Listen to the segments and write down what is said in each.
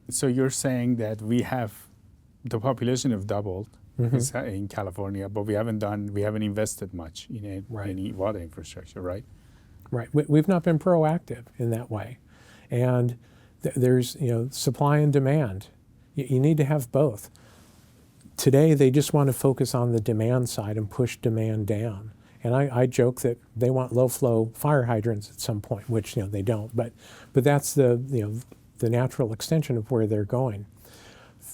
So you're saying that the population have doubled in California, but we haven't invested much in any water infrastructure, right? Right. We've not been proactive in that way. And there's, supply and demand. You need to have both. Today, they just want to focus on the demand side and push demand down. And I joke that they want low-flow fire hydrants at some point, which they don't. But that's the natural extension of where they're going.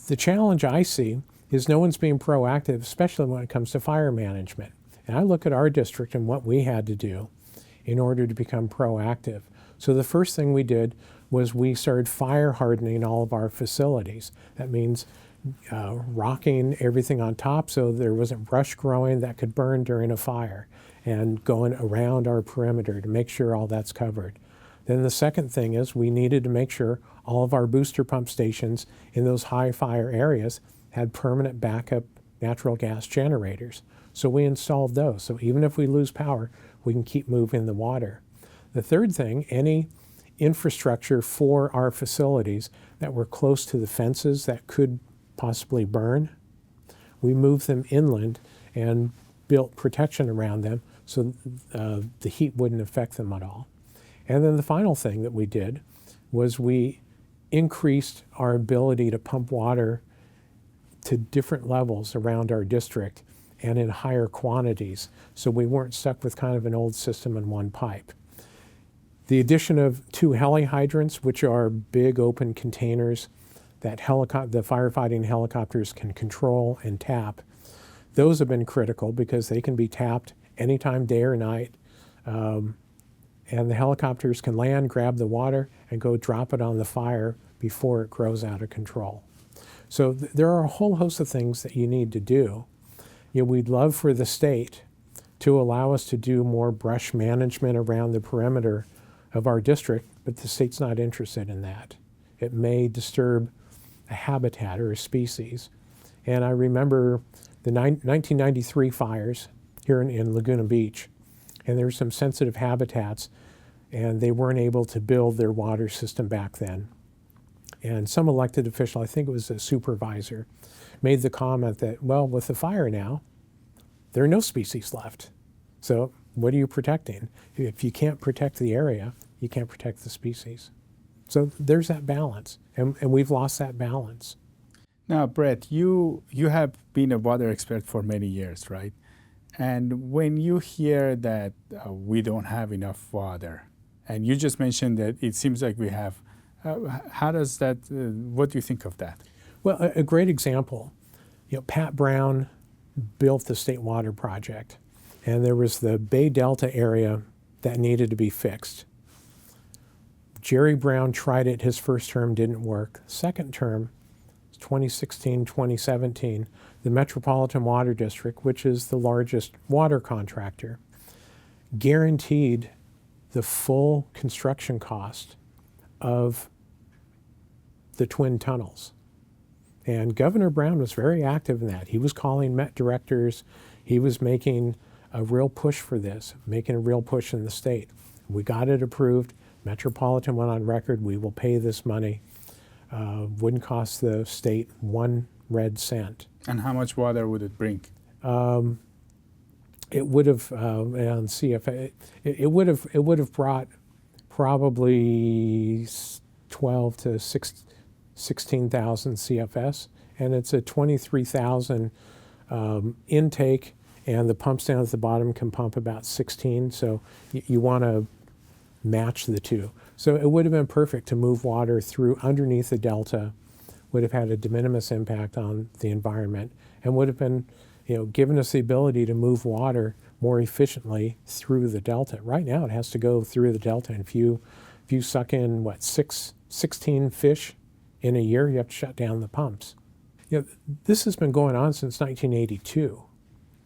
The challenge I see is no one's being proactive, especially when it comes to fire management. And I look at our district and what we had to do in order to become proactive. So the first thing we did was we started fire hardening all of our facilities. That means rocking everything on top so there wasn't brush growing that could burn during a fire, and going around our perimeter to make sure all that's covered. Then the second thing is we needed to make sure all of our booster pump stations in those high fire areas had permanent backup natural gas generators. So we installed those. So even if we lose power, we can keep moving the water. The third thing, any infrastructure for our facilities that were close to the fences that could possibly burn, we moved them inland and built protection around them so the heat wouldn't affect them at all. And then the final thing that we did was we increased our ability to pump water to different levels around our district and in higher quantities, so we weren't stuck with kind of an old system in one pipe. The addition of 2 heli hydrants, which are big open containers that the firefighting helicopters can control and tap, those have been critical because they can be tapped anytime, day or night. And the helicopters can land, grab the water, and go drop it on the fire before it grows out of control. So there are a whole host of things that you need to do. We'd love for the state to allow us to do more brush management around the perimeter of our district, but the state's not interested in that. It may disturb a habitat or a species. And I remember the 1993 fires here in Laguna Beach, and there were some sensitive habitats, and they weren't able to build their water system back then. And some elected official, I think it was a supervisor, made the comment that, well, with the fire now, there are no species left. So what are you protecting? If you can't protect the area, you can't protect the species. So there's that balance, and we've lost that balance. Now, Brett, you have been a water expert for many years, right? And when you hear that we don't have enough water, and you just mentioned that it seems like we have, how does that, what do you think of that? Well, a great example, Pat Brown built the State Water Project, and there was the Bay Delta area that needed to be fixed. Jerry Brown tried it his first term, didn't work. Second term, 2016, 2017, the Metropolitan Water District, which is the largest water contractor, guaranteed the full construction cost of the twin tunnels. And Governor Brown was very active in that. He was calling Met directors. He was making a real push for this, making a real push in the state. We got it approved. Metropolitan went on record, we will pay this money. Wouldn't cost the state 1 red cent. And how much water would it bring? It would have, on CFA, it would have brought probably 12 to 16,000 CFS, and it's a 23,000 intake, and the pumps down at the bottom can pump about 16, so you want to match the two. So it would have been perfect to move water through underneath the delta, would have had a de minimis impact on the environment, and would have been, given us the ability to move water more efficiently through the delta. Right now it has to go through the delta, and if you suck in, 16 fish in a year, you have to shut down the pumps. This has been going on since 1982,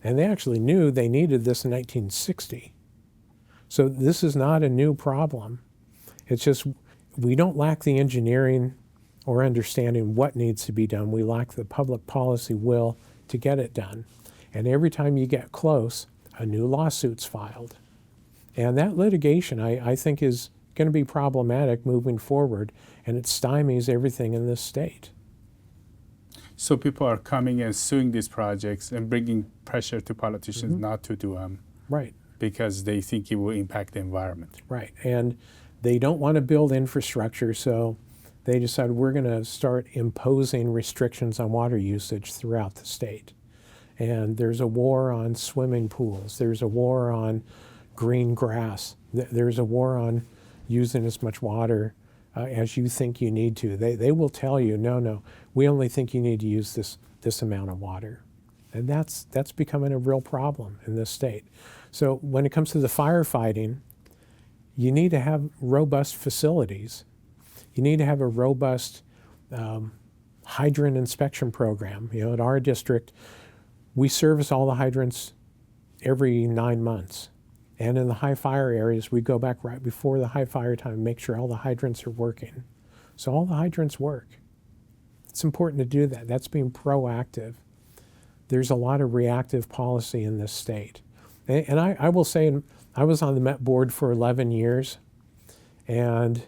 and they actually knew they needed this in 1960. So this is not a new problem. It's just we don't lack the engineering or understanding what needs to be done. We lack the public policy will to get it done. And every time you get close, a new lawsuit's filed. And that litigation, I think, is going to be problematic moving forward. and it stymies everything in this state. So people are coming and suing these projects and bringing pressure to politicians not to do them. Right. Because they think it will impact the environment. Right. And they don't want to build infrastructure, so they decided we're going to start imposing restrictions on water usage throughout the state. And there's a war on swimming pools. There's a war on green grass. There's a war on using as much water as you think you need to. They will tell you, no, we only think you need to use this amount of water. And that's becoming a real problem in this state. So when it comes to the firefighting, you need to have robust facilities. You need to have a robust hydrant inspection program. You know, at our district, we service all the hydrants every 9 months. And in the high fire areas, we go back right before the high fire time and make sure all the hydrants are working. So all the hydrants work. It's important to do that. That's being proactive. There's a lot of reactive policy in this state. And I will say, I was on the Met board for 11 years, and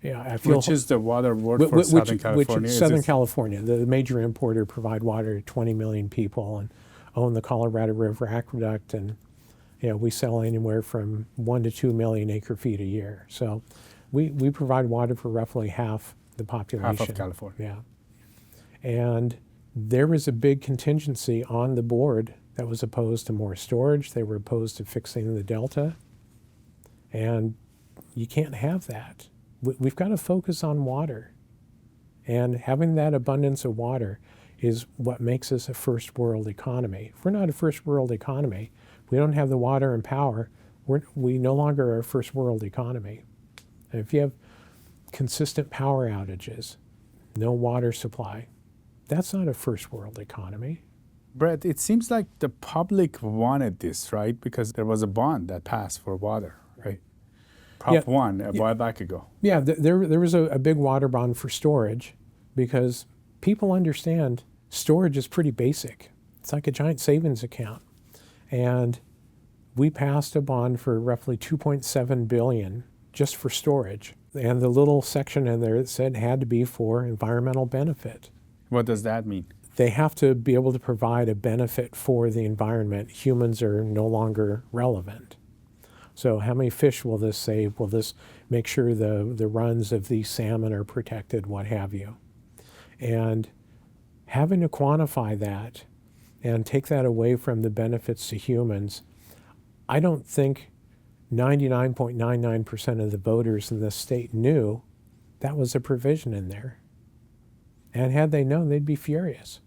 I feel... Which is the water board for Southern California? Which Southern California, the major importer, provide water to 20 million people and own the Colorado River Aqueduct, and we sell anywhere from 1 to 2 million acre feet a year. So we provide water for roughly half the population. Half of California. Yeah. And there was a big contingency on the board that was opposed to more storage. They were opposed to fixing the delta. And you can't have that. We've got to focus on water. And having that abundance of water is what makes us a first world economy. If we're not a first world economy, we don't have the water and power, we no longer are a first world economy. And if you have consistent power outages, no water supply, that's not a first world economy. Brett, it seems like the public wanted this, right? Because there was a bond that passed for water, right? Prop 1 a while back ago. Yeah, there was a big water bond for storage because people understand storage is pretty basic. It's like a giant savings account. And we passed a bond for roughly $2.7 billion just for storage. And the little section in there that said had to be for environmental benefit. What does that mean? They have to be able to provide a benefit for the environment. Humans are no longer relevant. So how many fish will this save? Will this make sure the runs of these salmon are protected, what have you? And having to quantify that and take that away from the benefits to humans, I don't think 99.99% of the voters in this state knew that was a provision in there. And had they known, they'd be furious.